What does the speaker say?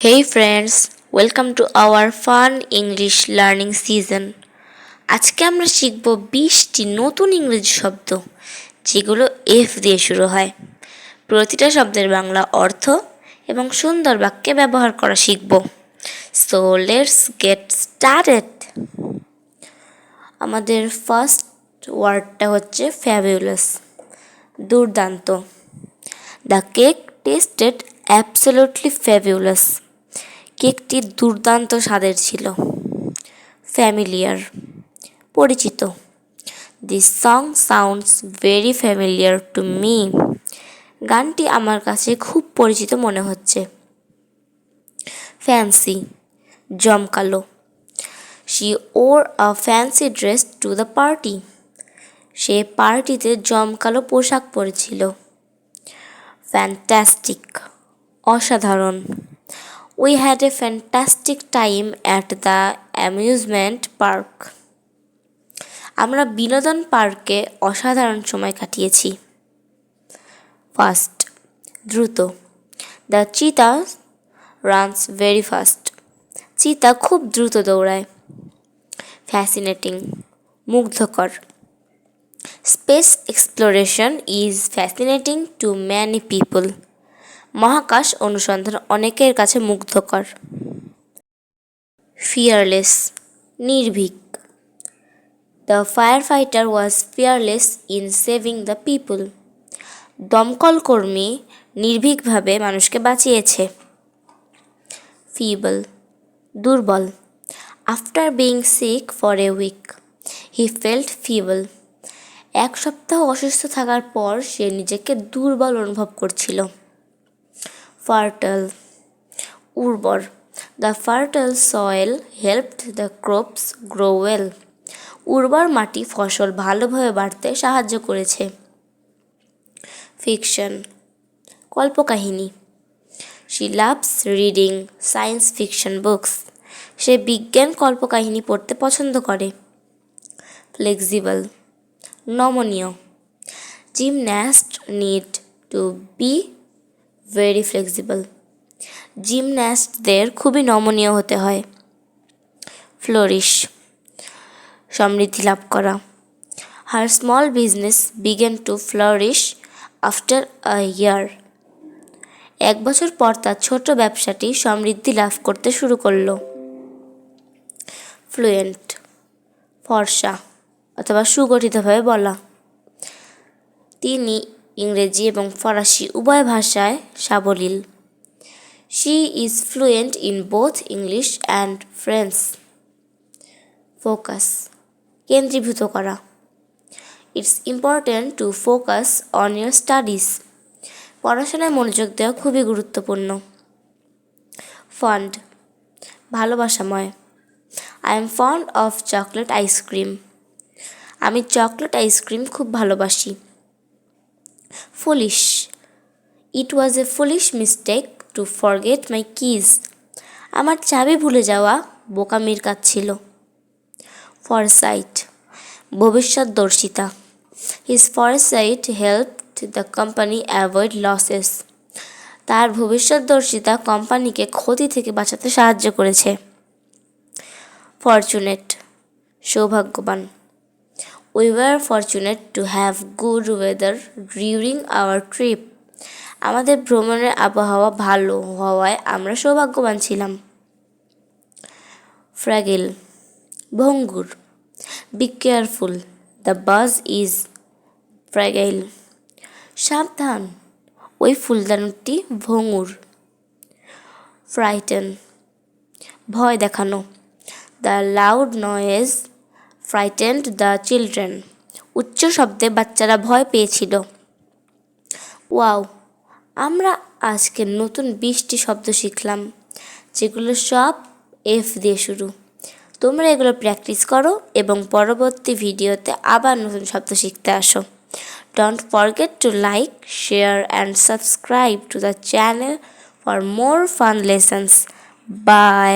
Hey friends, welcome to our fun English learning season. আজকে আমরা শিখব 20টি নতুন ইংরেজি শব্দ যেগুলো এফ দিয়ে শুরু হয়। প্রতিটা শব্দের বাংলা অর্থ এবং সুন্দর বাক্যে ব্যবহার করা শিখব। So let's get started. আমাদের ফার্স্ট ওয়ার্ডটা হচ্ছে fabulous, দুর্দান্ত। The cake tasted absolutely fabulous. কেকটি দুর্দান্ত স্বাদের ছিল। ফ্যামিলিয়ার, পরিচিত। This song sounds very familiar to me. গানটি আমার কাছে খুব পরিচিত মনে হচ্ছে। ফ্যান্সি, জমকালো। She wore a fancy dress to the party. সে পার্টিতে জমকালো পোশাক পরেছিল। ফ্যান্টাস্টিক, অসাধারণ। We had a fantastic time at the amusement park. আমরা বিনোদন পার্কে অসাধারণ সময় কাটিয়েছি। ফাস্ট, দ্রুত। The cheetah runs very fast. চিতা খুব দ্রুত দৌড়ায়। Fascinating, মুগ্ধকর। Space exploration is fascinating to many people. মহাকাশ অনুসন্ধান অনেকের কাছে মুগ্ধকর। ফিয়ারলেস, নির্ভীক। The firefighter was fearless in saving the people. দমকল কর্মী নির্ভীকভাবে মানুষকে বাঁচিয়েছে। ফিবল, দুর্বল। After being sick for a week he felt feeble. এক সপ্তাহ অসুস্থ থাকার পর সে নিজেকে দুর্বল অনুভব করছিল। ফার্টাইল, উর্বর। The fertile soil helped the crops grow well. উর্বর মাটি ফসল ভালোভাবে বাড়তে সাহায্য করেছে। ফিকশন, কল্পকাহিনী। She loves reading science fiction books. সে বিজ্ঞান কল্পকাহিনী পড়তে পছন্দ করে। ফ্লেক্সিবল, নমনীয়। Gymnasts need to be very flexible. জিমন্যাস্টদের খুবই নমনীয় হতে হয়। ফ্লোরিশ, সমৃদ্ধি লাভ করা। Her small business began to flourish after a year. এক বছর পর তার ছোট ব্যবসাটি সমৃদ্ধি লাভ করতে শুরু করল। ফ্লুয়েন্ট, ফর্সা অথবা সুগঠিতভাবে বলা। তিনি ইংরেজি এবং ফরাসি উভয় ভাষায় সাবলীল। She is fluent in both English and French. Focus, কেন্দ্রীভূত করা। It's important to focus on your studies. পড়াশোনায় মনোযোগ দেওয়া খুবই গুরুত্বপূর্ণ। Fond, ভালোবাসাময়। I am fond of chocolate ice cream. আমি চকলেট আইসক্রিম খুব ভালোবাসি। Foolish, it was a foolish mistake to forget my keys. আমার চাবি ভুলে যাওয়া বোকামির কাজ ছিল। ফরসাইট, ভবিষ্যৎদর্শিতা। His foresight helped the company avoid losses. তার ভবিষ্যৎদর্শিতা কোম্পানিকে ক্ষতি থেকে বাঁচাতে সাহায্য করেছে। ফরচুনেট, সৌভাগ্যবান। We were fortunate to have good weather during our trip. আমাদের ভ্রমণের আবহাওয়া ভালো হওয়ায় আমরা সৌভাগ্যবান ছিলাম। ফ্র্যাগিল, ভঙ্গুর। বি কেয়ারফুল, দ্য বাজ ইজ ফ্র্যাগাইল। সাবধান, ওই ফুলদানিটি ভঙ্গুর। ফ্রাইটেন, ভয় দেখানো। The loud noise frightened the children. উচ্চ শব্দে বাচ্চারা ভয় পেয়েছিল। ওয়াও, আমরা আজকে নতুন 20টি শব্দ শিখলাম যেগুলো সব এফ দিয়ে শুরু। তোমরা এগুলো প্র্যাকটিস করো এবং পরবর্তী ভিডিওতে আবার নতুন শব্দ শিখতে আসো। Don't forget to like, share and subscribe to the channel for more fun lessons. By.